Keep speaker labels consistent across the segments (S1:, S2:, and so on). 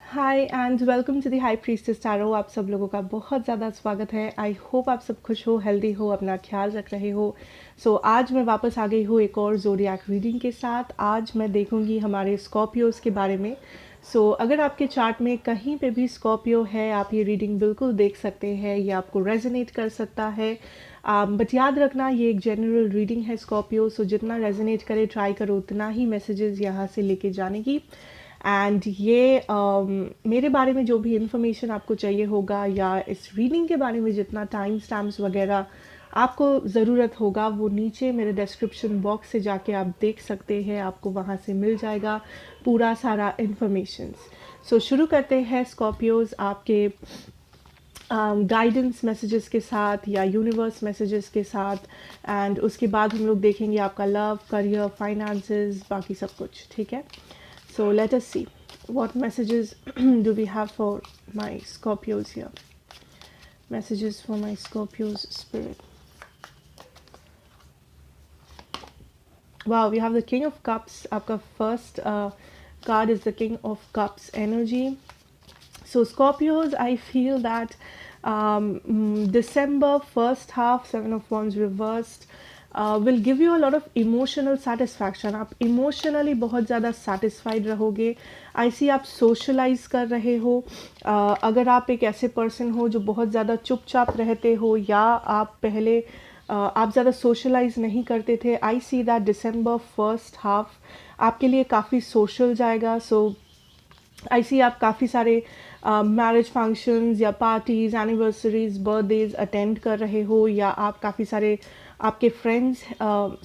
S1: Hi and welcome to the high priestess tarot. आप सब लोगों का बहुत ज़्यादा स्वागत है। आई होप आप सब खुश हो, हेल्दी हो, अपना ख्याल रख रहे हो। आज मैं वापस आ गई हूँ एक और ज़ोडिएक रीडिंग के साथ। आज मैं देखूँगी हमारे स्कॉर्पियोज़ के बारे में। अगर आपके चार्ट में कहीं पे भी स्कॉर्पियो है, आप ये रीडिंग बिल्कुल देख सकते हैं, ये आपको रेजोनेट कर सकता है। बट याद रखना, ये एक जनरल रीडिंग है स्कॉर्पियो, जितना रेजोनेट करे ट्राई करो उतना ही मैसेजेस यहाँ से लेके जाने की। एंड ये मेरे बारे में जो भी इंफॉर्मेशन आपको चाहिए होगा या इस रीडिंग के बारे में जितना टाइम स्टैम्प्स वगैरह आपको ज़रूरत होगा, वो नीचे मेरे डिस्क्रिप्शन बॉक्स से जाके आप देख सकते हैं। आपको वहाँ से मिल जाएगा पूरा सारा इंफॉर्मेशंस। शुरू करते हैं स्कॉर्पियोज आपके गाइडेंस मैसेजेस के साथ या यूनिवर्स मैसेजेस के साथ। एंड उसके बाद हम लोग देखेंगे आपका लव, करियर, फाइनेंसेस, बाकी सब कुछ। ठीक है, so let us see what messages do we have for my Scorpios here. Messages for my Scorpios spirit. Wow, we have the King of Cups. Aapka first card is the King of Cups energy. So Scorpios, I feel that December first half, Seven of Wands reversed, will give you a lot of emotional satisfaction. आप emotionally बहुत ज़्यादा satisfied रहोगे। आई सी आप socialise कर रहे हो। अगर आप एक ऐसे पर्सन हो जो बहुत ज़्यादा चुपचाप रहते हो या आप पहले आप ज़्यादा सोशलाइज नहीं करते थे, I see that December first half आपके लिए काफ़ी सोशल जाएगा। आई सी आप काफ़ी सारे मैरिज फंक्शंस या पार्टीज़, एनिवर्सरीज, बर्थडेज अटेंड कर रहे हो, या आप काफ़ी सारे आपके फ्रेंड्स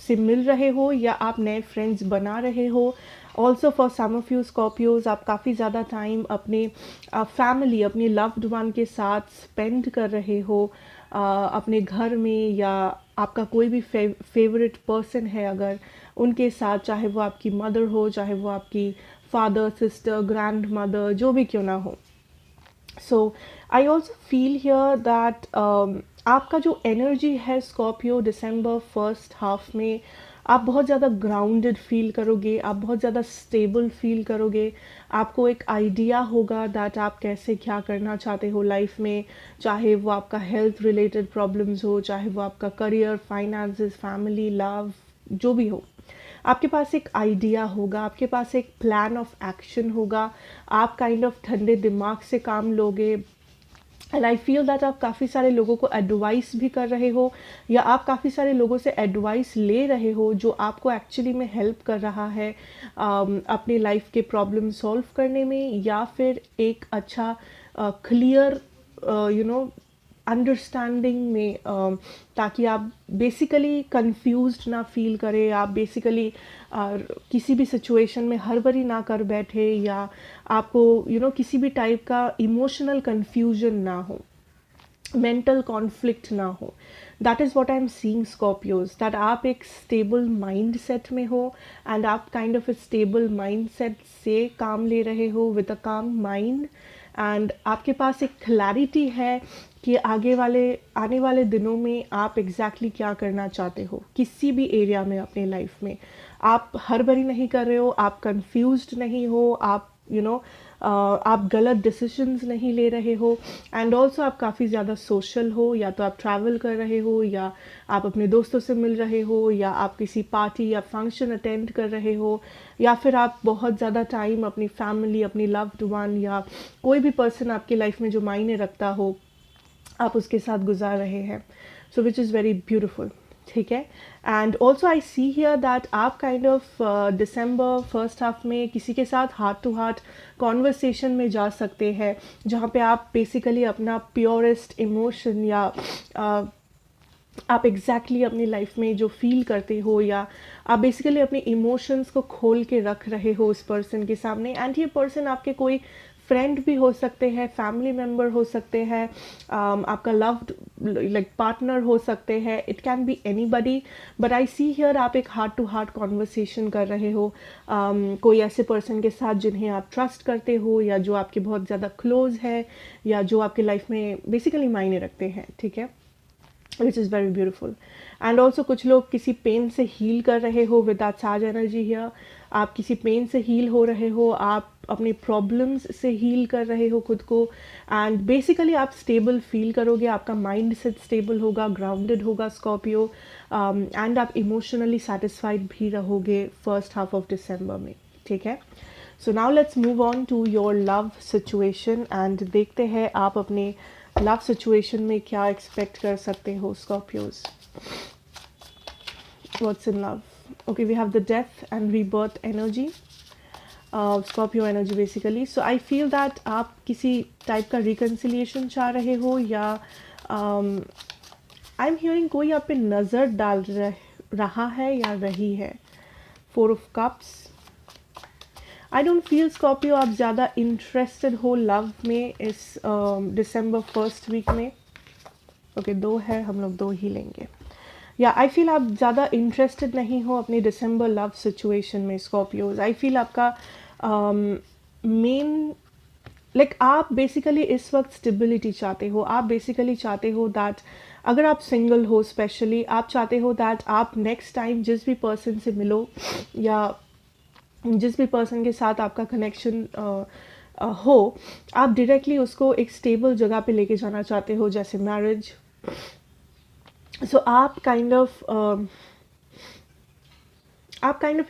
S1: से मिल रहे हो, या आप नए फ्रेंड्स बना रहे हो। Also for some of you Scorpios, आप काफ़ी ज़्यादा टाइम अपने फैमिली, अपने लव्ड वन के साथ स्पेंड कर रहे हो, अपने घर में, या आपका कोई भी फेवरेट पर्सन है अगर, उनके साथ, चाहे वो आपकी मदर हो, चाहे वो आपकी फादर, सिस्टर, ग्रैंड मदर, जो भी क्यों ना हो। I also feel here that आपका जो एनर्जी है स्कॉर्पियो दिसंबर फर्स्ट हाफ में, आप बहुत ज़्यादा ग्राउंडेड फील करोगे, आप बहुत ज़्यादा स्टेबल फील करोगे। आपको एक आइडिया होगा दैट आप कैसे क्या करना चाहते हो लाइफ में, चाहे वो आपका हेल्थ रिलेटेड प्रॉब्लम्स हो, चाहे वो आपका करियर, फाइनेंसेस, फैमिली, लव, जो भी हो। आपके पास एक आइडिया होगा, आपके पास एक प्लान ऑफ एक्शन होगा। आप काइंड ऑफ ठंडे दिमाग से काम लोगे। एंड आई फील दैट आप काफ़ी सारे लोगों को एडवाइस भी कर रहे हो, या आप काफ़ी सारे लोगों से एडवाइस ले रहे हो जो आपको एक्चुअली में हेल्प कर रहा है अपनी लाइफ के प्रॉब्लम सॉल्व करने में, या फिर एक अच्छा क्लियर अंडरस्टैंडिंग में, ताकि आप बेसिकली कंफ्यूज्ड ना फील करें, आप बेसिकली किसी भी सिचुएशन में हड़बड़ी ना कर बैठे, या आपको किसी भी टाइप का इमोशनल कंफ्यूजन ना हो, मेंटल कॉन्फ्लिक्ट ना हो। That is what I am seeing Scorpios, that आप एक स्टेबल माइंड सेट में हो, एंड आप kind of A stable mind set से काम ले रहे हो विद अ काम माइंड। एंड आपके पास एक क्लैरिटी है कि आने वाले दिनों में आप एग्जैक्टली क्या करना चाहते हो किसी भी एरिया में अपने लाइफ में। आप हड़बड़ी नहीं कर रहे हो, आप कंफ्यूज्ड नहीं हो, आप आप गलत डिसीजंस नहीं ले रहे हो। एंड ऑल्सो आप काफ़ी ज़्यादा सोशल हो, या तो आप ट्रैवल कर रहे हो, या आप अपने दोस्तों से मिल रहे हो, या आप किसी पार्टी या फंक्शन अटेंड कर रहे हो, या फिर आप बहुत ज़्यादा टाइम अपनी फैमिली, अपनी लव्ड वन, या कोई भी पर्सन आपकी लाइफ में जो मायने रखता हो, आप उसके साथ गुजार रहे हैं। Which is very beautiful. ठीक है, and also I see here that आप kind of December first half में किसी के साथ हार्ट टू हार्ट कॉन्वर्सेशन में जा सकते हैं, जहाँ पे आप बेसिकली अपना प्योरेस्ट इमोशन, या आप एग्जैक्टली अपनी लाइफ में जो फील करते हो, या आप बेसिकली अपने इमोशंस को खोल के रख रहे हो उस पर्सन के सामने। एंड ये पर्सन आपके कोई फ्रेंड भी हो सकते हैं, फैमिली मेम्बर हो सकते हैं, आपका लव्ड लाइक पार्टनर हो सकते हैं, it can be anybody. But I see here आप एक हार्ट टू हार्ट कॉन्वर्सेशन कर रहे हो कोई ऐसे पर्सन के साथ जिन्हें आप ट्रस्ट करते हो, या जो आपके बहुत ज़्यादा क्लोज है, या जो आपके लाइफ में बेसिकली मायने रखते हैं। ठीक है, विच is very beautiful. And also कुछ लोग किसी पेन से हील कर रहे हो with that charge energy here. आप किसी पेन से हील हो रहे हो, आप अपने प्रॉब्लम्स से हील कर रहे हो खुद को, एंड बेसिकली आप स्टेबल फील करोगे, आपका माइंड सेट स्टेबल होगा, ग्राउंडेड होगा स्कॉर्पियो, एंड आप इमोशनली सेटिस्फाइड भी रहोगे फर्स्ट हाफ ऑफ दिसंबर में, ठीक है। So now let's move on to your love situation and देखते हैं आप अपने लव सिचुएशन में क्या एक्सपेक्ट कर सकते हो Scorpios. What's in love? Okay, we have the death and rebirth energy, Scorpio energy basically. So I feel that आप किसी टाइप का reconciliation चाह रहे हो, या I'm hearing कोई आप पे नज़र डाल रहा है या रही है। Four of Cups. I don't feel Scorpio आप ज़्यादा interested हो लव में इस दिसंबर फर्स्ट वीक में। ओके, दो है, हम लोग दो ही लेंगे। या आई फील आप ज़्यादा इंटरेस्टेड नहीं हो अपने दिसंबर लव सिचुएशन में स्कॉर्पियोज। आई फील आपका मेन लाइक आप बेसिकली इस वक्त स्टेबिलिटी चाहते हो। आप बेसिकली चाहते हो दैट अगर आप सिंगल हो स्पेशली, आप चाहते हो दैट आप नेक्स्ट टाइम जिस भी पर्सन से मिलो या जिस भी पर्सन के साथ आपका कनेक्शन हो, आप डायरेक्टली उसको एक स्टेबल जगह पे लेके जाना चाहते हो, जैसे मैरिज। सो आप काइंड ऑफ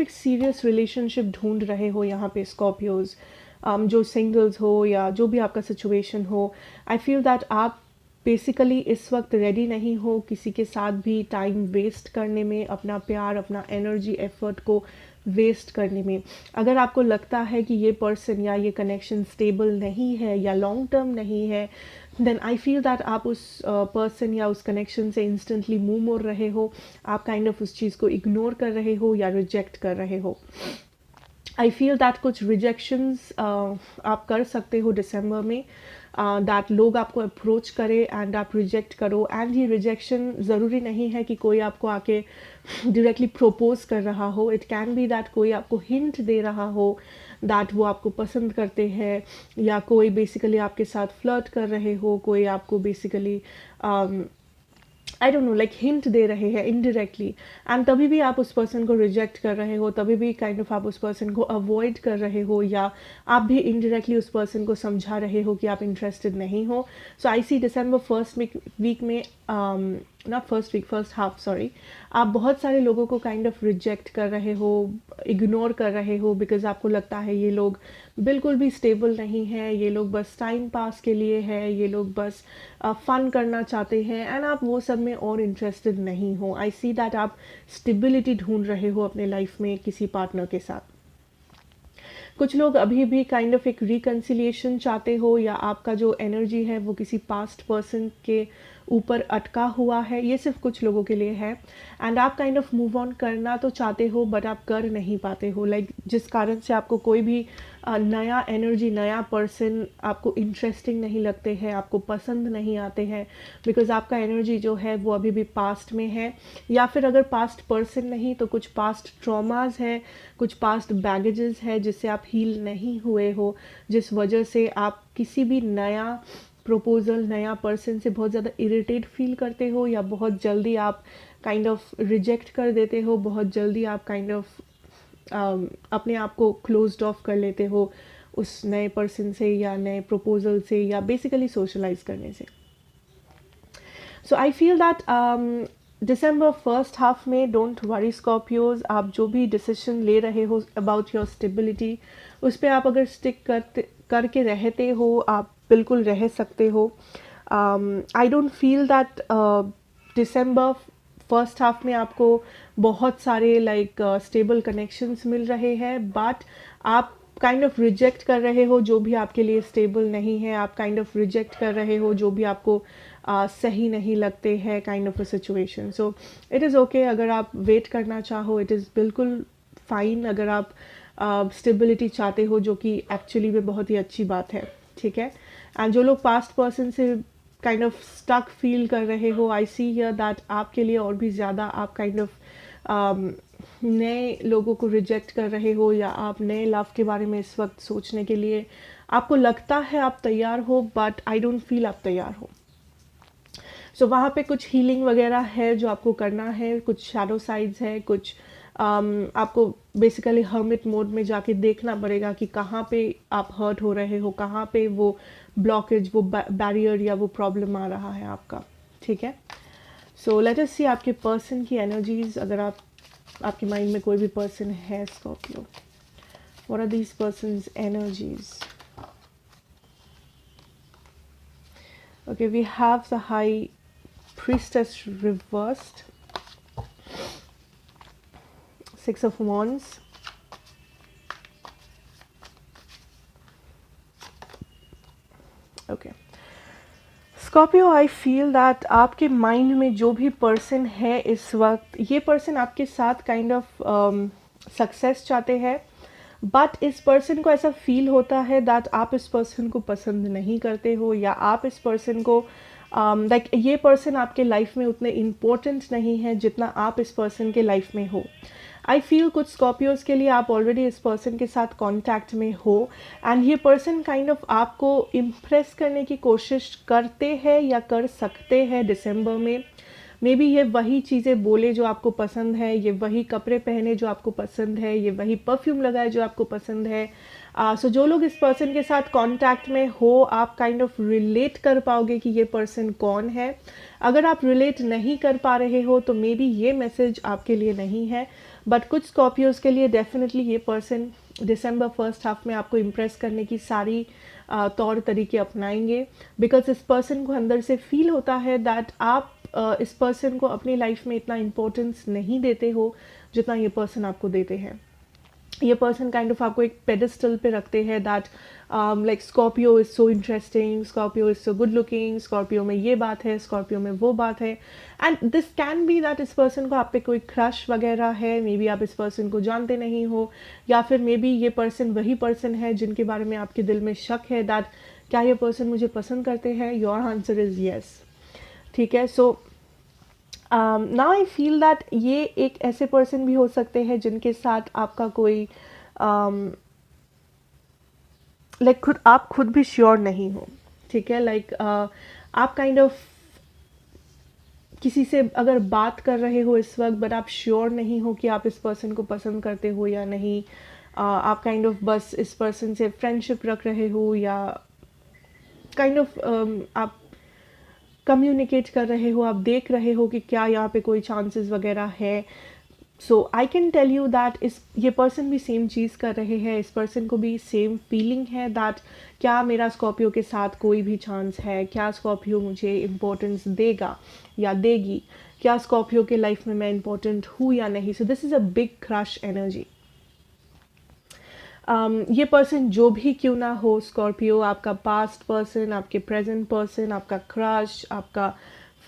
S1: एक सीरियस रिलेशनशिप ढूंढ रहे हो यहाँ पे स्कॉर्पियोज। जो सिंगल्स हो या जो भी आपका सिचुएशन हो, आई फील दैट आप बेसिकली इस वक्त रेडी नहीं हो किसी के साथ भी टाइम वेस्ट करने में, अपना प्यार, अपना एनर्जी, एफर्ट को वेस्ट करने में। अगर आपको लगता है कि ये पर्सन या ये कनेक्शन स्टेबल नहीं है या लॉन्ग टर्म नहीं है, देन आई फील दैट आप उस पर्सन या उस कनेक्शन से इंस्टेंटली मुंह मोड़ रहे हो। आप काइंड ऑफ उस चीज़ को इग्नोर कर रहे हो या रिजेक्ट कर रहे हो। आई फील दैट कुछ रिजेक्शंस आप कर सकते हो दिसंबर में, दैट लोग आपको अप्रोच करे एंड आप रिजेक्ट करो। एंड ये रिजेक्शन ज़रूरी नहीं है कि कोई आपको आके डायरेक्टली प्रपोज कर रहा हो। इट कैन बी दैट कोई आपको हिंट दे रहा हो दैट वो आपको पसंद करते हैं, या कोई बेसिकली आपके साथ फ्लर्ट कर रहे हो, कोई आपको basically I don't know like hint दे रहे हैं इनडायरेक्टली, एंड तभी भी आप उस पर्सन को रिजेक्ट कर रहे हो, तभी भी काइंड ऑफ आप उस पर्सन को अवॉइड कर रहे हो, या आप भी इनडायरेक्टली उस पर्सन को समझा रहे हो कि आप इंटरेस्टेड नहीं हो। So I see December first week में not first week, first half sorry, आप बहुत सारे लोगों को काइंड ऑफ रिजेक्ट कर रहे हो, इग्नोर कर रहे हो, बिकॉज आपको लगता है ये लोग बिल्कुल भी स्टेबल नहीं है, ये लोग बस टाइम पास के लिए है, ये लोग बस फन करना चाहते हैं, एंड आप वो सब में और इंटरेस्टेड नहीं हो। आई सी दैट आप स्टेबिलिटी ढूंढ रहे हो अपने लाइफ में किसी पार्टनर के साथ। कुछ लोग अभी भी काइंड ऑफ एक रिकन्सिलिएशन चाहते हो, या आपका जो एनर्जी है वो किसी पास्ट पर्सन के ऊपर अटका हुआ है। ये सिर्फ कुछ लोगों के लिए है, एंड आप काइंड ऑफ मूव ऑन करना तो चाहते हो बट आप कर नहीं पाते हो, लाइक जिस कारण से आपको कोई भी नया एनर्जी, नया पर्सन आपको इंटरेस्टिंग नहीं लगते हैं, आपको पसंद नहीं आते हैं, बिकॉज आपका एनर्जी जो है वो अभी भी पास्ट में है। या फिर अगर पास्ट पर्सन नहीं तो कुछ पास्ट ट्रॉमाज है, कुछ पास्ट बैगेजेस है जिससे आप हील नहीं हुए हो, जिस वजह से आप किसी भी नया प्रपोजल, नया पर्सन से बहुत ज़्यादा इरिटेट फील करते हो, या बहुत जल्दी आप काइंड ऑफ रिजेक्ट कर देते हो, बहुत जल्दी आप काइंड ऑफ अपने आप को क्लोज्ड ऑफ कर लेते हो उस नए पर्सन से या नए प्रपोजल से, या बेसिकली सोशलाइज करने से। So I feel that December first half में डोंट वरी स्कॉर्पियोज, आप जो भी डिसीजन ले रहे हो अबाउट योर स्टेबिलिटी, उस पर आप अगर स्टिक करके रहते हो, आप बिल्कुल रह सकते हो। I don't feel that December first half में आपको बहुत सारे लाइक स्टेबल कनेक्शंस मिल रहे हैं, बट आप काइंड ऑफ रिजेक्ट कर रहे हो जो भी आपके लिए स्टेबल नहीं है, आप काइंड ऑफ रिजेक्ट कर रहे हो जो भी आपको सही नहीं लगते हैं, kind of a situation. So it is okay अगर आप वेट करना चाहो, इट इज़ बिल्कुल फाइन अगर आप स्टेबिलिटी चाहते हो, जो कि एक्चुअली में बहुत ही अच्छी बात है, ठीक है। एंड जो लोग पास्ट पर्सन से काइंड ऑफ स्टक फील कर रहे हो, आई सी हियर दैट आपके लिए और भी ज़्यादा आप काइंड ऑफ नए लोगों को रिजेक्ट कर रहे हो, या आप नए लव के बारे में इस वक्त सोचने के लिए आपको लगता है आप तैयार हो, बट आई डोंट फील आप तैयार हो। सो वहाँ पे कुछ हीलिंग वगैरह है जो आपको करना है, कुछ शैडो साइड्स है, कुछ आपको बेसिकली हर्मिट मोड में जाके देखना पड़ेगा कि कहाँ पे आप हर्ट हो रहे हो, कहाँ पे वो ब्लॉकेज, वो बैरियर या वो प्रॉब्लम आ रहा है आपका, ठीक है। सो लेट अस सी आपके पर्सन की एनर्जीज। अगर आपके माइंड में कोई भी पर्सन है Scorpio, what are these persons energies? Okay, we have the High Priestess reversed, Six of Wands, okay. Scorpio, I feel that आपके माइंड में जो भी पर्सन है इस वक्त, ये पर्सन आपके साथ काइंड ऑफ सक्सेस चाहते हैं, बट इस पर्सन को ऐसा फील होता है दैट आप इस पर्सन को पसंद नहीं करते हो, या आप इस पर्सन को लाइक ये पर्सन आपके लाइफ में उतने इम्पोर्टेंट नहीं है जितना आप इस पर्सन के लाइफ में हो। आई फील कुछ स्कॉर्पियोज के लिए आप ऑलरेडी इस पर्सन के साथ कांटेक्ट में हो, एंड ये पर्सन काइंड ऑफ आपको इम्प्रेस करने की कोशिश करते हैं या कर सकते हैं दिसंबर में। मे बी ये वही चीज़ें बोले जो आपको पसंद है, ये वही कपड़े पहने जो आपको पसंद है, ये वही परफ्यूम लगाए जो आपको पसंद है। सो जो लोग इस पर्सन के साथ कांटेक्ट में हो, आप काइंड ऑफ रिलेट कर पाओगे कि ये पर्सन कौन है। अगर आप रिलेट नहीं कर पा रहे हो तो मे बी ये मैसेज आपके लिए नहीं है, बट कुछ स्कॉर्पियोज के लिए डेफिनेटली ये पर्सन दिसंबर फर्स्ट हाफ में आपको इम्प्रेस करने की सारी तौर तरीके अपनाएंगे, बिकॉज इस पर्सन को अंदर से फील होता है दैट आप इस पर्सन को अपनी लाइफ में इतना इम्पोर्टेंस नहीं देते हो जितना ये पर्सन आपको देते हैं। ये पर्सन काइंड ऑफ आपको एक पेडिस्टल पे रखते हैं that like Scorpio is so interesting, Scorpio is so good looking, Scorpio में ये बात है, स्कॉर्पियो में वो बात है। And this can be that इस पर्सन को आप पे कोई क्रश वगैरह है, मे बी आप इस पर्सन को जानते नहीं हो, या फिर मे बी ये पर्सन वही पर्सन है जिनके बारे में आपके दिल में शक है दैट क्या ये पर्सन मुझे पसंद करते हैं। योर आंसर इज़ येस, ठीक है। So now I feel that ये एक ऐसे पर्सन भी हो सकते हैं जिनके साथ आपका कोई लाइक आप खुद भी श्योर नहीं हो, ठीक है। लाइक आप काइंड ऑफ किसी से अगर बात कर रहे हो इस वक्त, बट आप श्योर नहीं हो कि आप इस पर्सन को पसंद करते हो या नहीं। आप काइंड ऑफ बस इस पर्सन से फ्रेंडशिप रख रहे हो, या काइंड ऑफ आप कम्युनिकेट कर रहे हो, आप देख रहे हो कि क्या यहाँ पे कोई चांसेस वगैरह है। So I can tell you that ये पर्सन भी सेम चीज़ कर रहे हैं, इस पर्सन को भी सेम फीलिंग है दैट क्या मेरा स्कॉर्पियो के साथ कोई भी चांस है, क्या स्कॉर्पियो मुझे इम्पोर्टेंस देगा या देगी, क्या स्कॉर्पियो के लाइफ में मैं इम्पोर्टेंट हूँ या नहीं। So this is a big crush energy. ये पर्सन जो भी क्यों ना हो स्कॉर्पियो, आपका पास्ट पर्सन, आपके प्रेजेंट पर्सन, आपका क्रश, आपका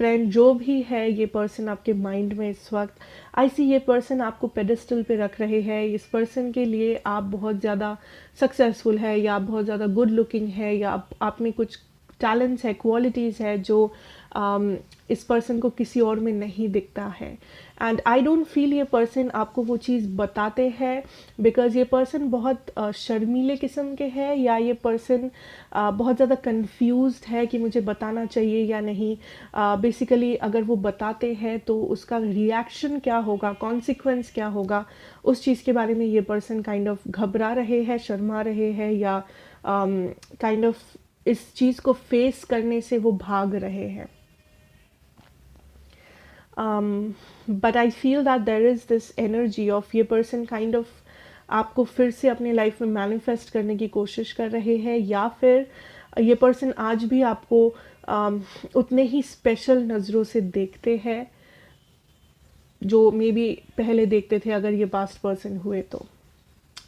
S1: फ्रेंड, जो भी है ये पर्सन आपके माइंड में इस वक्त, आई सी ये पर्सन आपको पेडिस्टल पे रख रहे हैं। इस पर्सन के लिए आप बहुत ज़्यादा सक्सेसफुल है, या आप बहुत ज़्यादा गुड लुकिंग है, या आप में कुछ टैलेंट्स है, क्वालिटीज़ है जो इस पर्सन को किसी और में नहीं दिखता है। एंड आई डोंट फील ये पर्सन आपको वो चीज़ बताते हैं, बिकॉज ये पर्सन बहुत शर्मीले किस्म के हैं, या ये पर्सन बहुत ज़्यादा कंफ्यूज्ड है कि मुझे बताना चाहिए या नहीं। बेसिकली अगर वो बताते हैं तो उसका रिएक्शन क्या होगा, कॉन्सिक्वेंस क्या होगा, उस चीज़ के बारे में ये पर्सन काइंड ऑफ घबरा रहे हैं, शर्मा रहे हैं, या काइंड ऑफ इस चीज़ को फेस करने से वो भाग रहे हैं। But I feel that there is this energy of ये पर्सन काइंड ऑफ आपको फिर से अपने लाइफ में मैनिफेस्ट करने की कोशिश कर रहे हैं, या फिर ये पर्सन आज भी आपको उतने ही स्पेशल नज़रों से देखते हैं जो मे बी पहले देखते थे अगर ये पास्ट पर्सन हुए तो।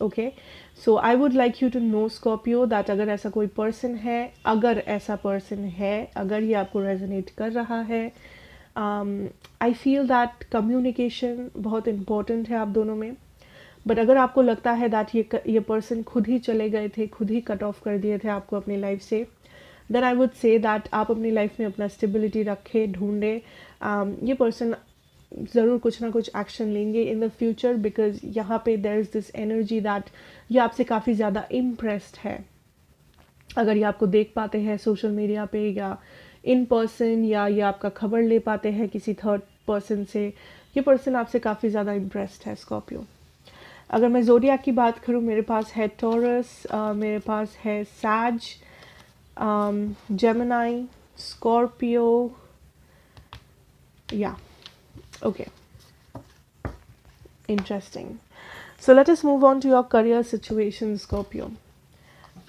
S1: Okay, so I would like you to know Scorpio that अगर ऐसा कोई पर्सन है, अगर ऐसा पर्सन है, अगर ये आपको रेजोनेट कर रहा है, आई फील दैट कम्युनिकेशन बहुत इम्पॉर्टेंट है आप दोनों में। बट अगर आपको लगता है दैट ये पर्सन खुद ही चले गए थे, खुद ही कट ऑफ कर दिए थे आपको अपनी लाइफ से, then I would say that आप अपनी लाइफ में अपना स्टेबिलिटी रखें, ढूंढे। ये पर्सन ज़रूर कुछ ना कुछ एक्शन लेंगे इन द फ्यूचर, बिकॉज यहाँ पे there is this energy that ये आपसे काफ़ी ज़्यादा इम्प्रेस्ड है। अगर ये आपको देख पाते हैं सोशल मीडिया पे, या इन पर्सन, या ये आपका खबर ले पाते हैं किसी पर्सन से, ये पर्सन आपसे काफ़ी ज़्यादा इम्प्रेस्ड है स्कॉर्पियो। अगर मैं ज़ोडिएक की बात करूँ, मेरे पास है टॉरस, मेरे पास है सैज, जेमिनी, स्कॉर्पियो, या okay, interesting. So let us move on to your career situation Scorpio.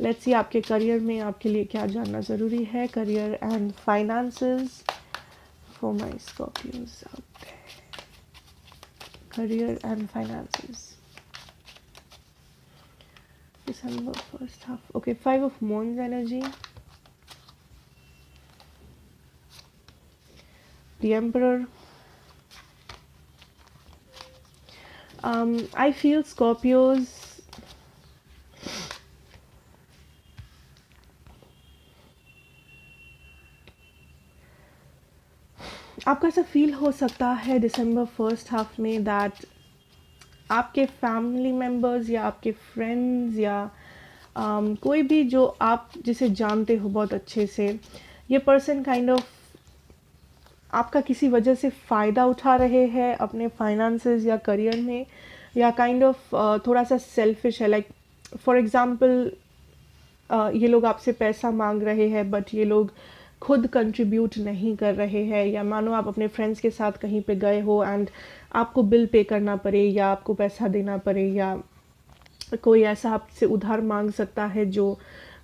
S1: Let's see आपके करियर में आपके लिए क्या जानना ज़रूरी है। Career and finances for my Scorpios out there. Career and finances December first half. Okay, 5 of Wands energy. The Emperor. I feel Scorpios आपका ऐसा फील हो सकता है दिसंबर फर्स्ट हाफ में दैट आपके फैमिली मेम्बर्स या आपके फ्रेंड्स या कोई भी जो आप जिसे जानते हो बहुत अच्छे से, ये पर्सन काइंड ऑफ आपका किसी वजह से फ़ायदा उठा रहे हैं अपने फाइनेंसेस या करियर में, या काइंड ऑफ थोड़ा सा सेल्फिश है। लाइक फॉर एग्ज़ाम्पल ये लोग आपसे पैसा मांग रहे हैं बट ये लोग खुद कंट्रीब्यूट नहीं कर रहे हैं, या मानो आप अपने फ्रेंड्स के साथ कहीं पे गए हो एंड आपको बिल पे करना पड़े या आपको पैसा देना पड़े, या कोई ऐसा आपसे उधार मांग सकता है जो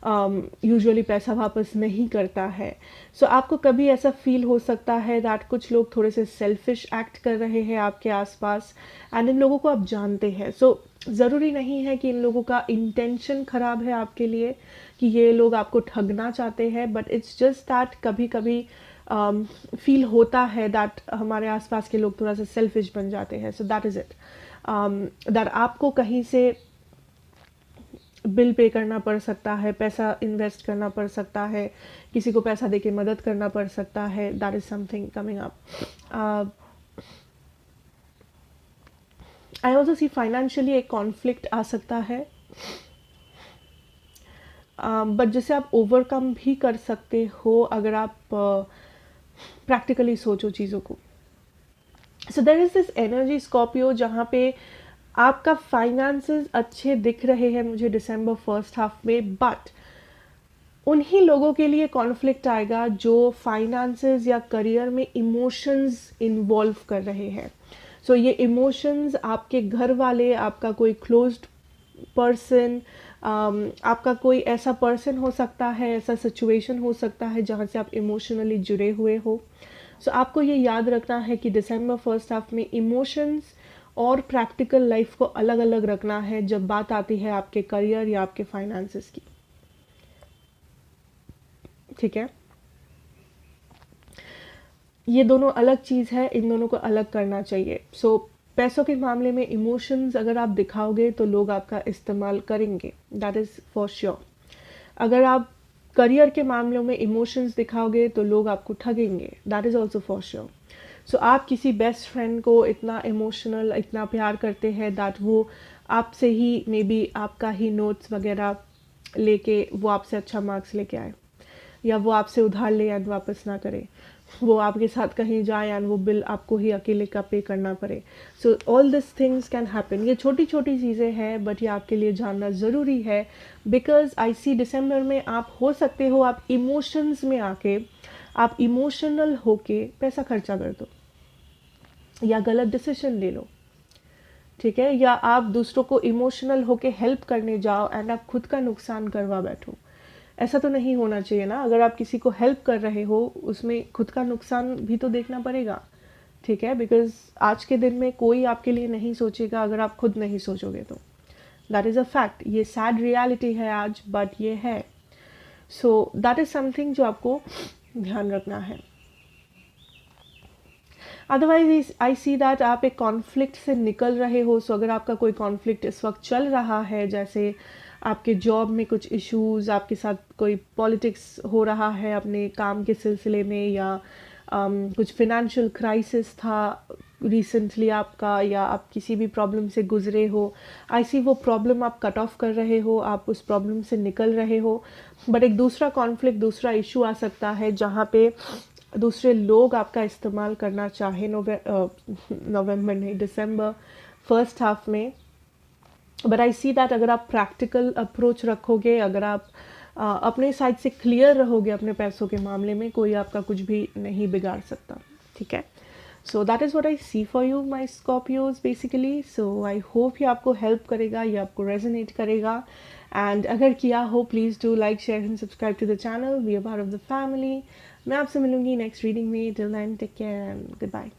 S1: यूजुअली पैसा वापस नहीं करता है। सो आपको कभी ऐसा फील हो सकता है दैट कुछ लोग थोड़े से सेल्फिश एक्ट कर रहे हैं आपके आसपास, एंड इन लोगों को आप जानते हैं। सो ज़रूरी नहीं है कि इन लोगों का इंटेंशन ख़राब है आपके लिए, कि ये लोग आपको ठगना चाहते हैं, बट इट्स जस्ट दैट कभी कभी फील होता है दैट हमारे आसपास के लोग थोड़ा सा सेल्फिश बन जाते हैं। सो दैट इज़ इट, दैट आपको कहीं से बिल पे करना पड़ सकता है, पैसा इन्वेस्ट करना पड़ सकता है, किसी को पैसा देके मदद करना पड़ सकता है। That is something coming up. I also see financially एक कॉन्फ्लिक्ट आ सकता है, बट जिसे आप ओवरकम भी कर सकते हो अगर आप प्रैक्टिकली सोचो चीज़ों को। So there is this energy Scorpio जहाँ पे आपका फाइनेंसेस अच्छे दिख रहे हैं मुझे दिसंबर फर्स्ट हाफ में, बट उन्हीं लोगों के लिए कॉन्फ्लिक्ट आएगा जो फाइनेंसेस या करियर में इमोशंस इन्वॉल्व कर रहे हैं। सो ये इमोशंस आपके घर वाले, आपका कोई क्लोज्ड पर्सन, आपका कोई ऐसा पर्सन हो सकता है, ऐसा सिचुएशन हो सकता है जहाँ से आप इमोशनली जुड़े हुए हो। सो आपको ये याद रखना है कि दिसंबर फर्स्ट हाफ में इमोशंस और प्रैक्टिकल लाइफ को अलग अलग रखना है जब बात आती है आपके करियर या आपके फाइनेंसेस की। ठीक है, ये दोनों अलग चीज़ है, इन दोनों को अलग करना चाहिए। सो पैसों के मामले में इमोशंस अगर आप दिखाओगे तो लोग आपका इस्तेमाल करेंगे, दैट इज़ फॉर श्योर। अगर आप करियर के मामलों में इमोशंस दिखाओगे तो लोग आपको ठगेंगे, that is also for sure. So आप किसी बेस्ट फ्रेंड को इतना इमोशनल, इतना प्यार करते हैं दैट वो आपसे ही मे बी आपका ही नोट्स वगैरह लेके वो आपसे अच्छा मार्क्स लेके आए, या वो आपसे उधार ले एंड वापस ना करे, वो आपके साथ कहीं जाए एंड वो बिल आपको ही अकेले का पे करना पड़े। So all this things can happen. ये छोटी छोटी चीज़ें हैं बट ये आपके लिए जानना ज़रूरी है, बिकॉज आई सी दिसंबर में आप हो सकते हो आप इमोशंस में आके आप इमोशनल होके पैसा खर्चा कर दो या गलत डिसीजन ले लो। ठीक है, या आप दूसरों को इमोशनल होके हेल्प करने जाओ एंड आप खुद का नुकसान करवा बैठो। ऐसा तो नहीं होना चाहिए ना। अगर आप किसी को हेल्प कर रहे हो उसमें खुद का नुकसान भी तो देखना पड़ेगा। ठीक है, बिकॉज आज के दिन में कोई आपके लिए नहीं सोचेगा अगर आप खुद नहीं सोचोगे तो। दैट इज़ अ फैक्ट, ये सैड रियलिटी है आज, बट ये है। सो दैट इज़ समथिंग जो आपको ध्यान रखना है। अदरवाइज आई सी दैट आप एक कॉन्फ्लिक्ट से निकल रहे हो। सो अगर आपका कोई कॉन्फ्लिक्ट इस वक्त चल रहा है, जैसे आपके जॉब में कुछ इश्यूज, आपके साथ कोई पॉलिटिक्स हो रहा है अपने काम के सिलसिले में, या कुछ फिनेंशियल क्राइसिस था रिसेंटली आपका, या आप किसी भी प्रॉब्लम से गुजरे हो, आई सी वो प्रॉब्लम आप कट ऑफ कर रहे हो, आप उस प्रॉब्लम से निकल रहे हो। बट एक दूसरा कॉन्फ्लिक्ट, दूसरा इशू आ सकता है जहाँ पे दूसरे लोग आपका इस्तेमाल करना चाहे नवंबर नहीं, दिसंबर फर्स्ट हाफ में। बट आई सी दैट अगर आप प्रैक्टिकल अप्रोच रखोगे, अगर आप अपने साइड से क्लियर रहोगे अपने पैसों के मामले में, कोई आपका कुछ भी नहीं बिगाड़ सकता, ठीक है। So that is what I see for you my Scorpios basically. So I hope ये आपको हेल्प करेगा, ये आपको रेजोनेट करेगा। एंड अगर किया हो, please do like, share and subscribe to the channel, be a part of the family. मैं आपसे मिलूंगी नेक्स्ट रीडिंग में। Till then take care and good bye.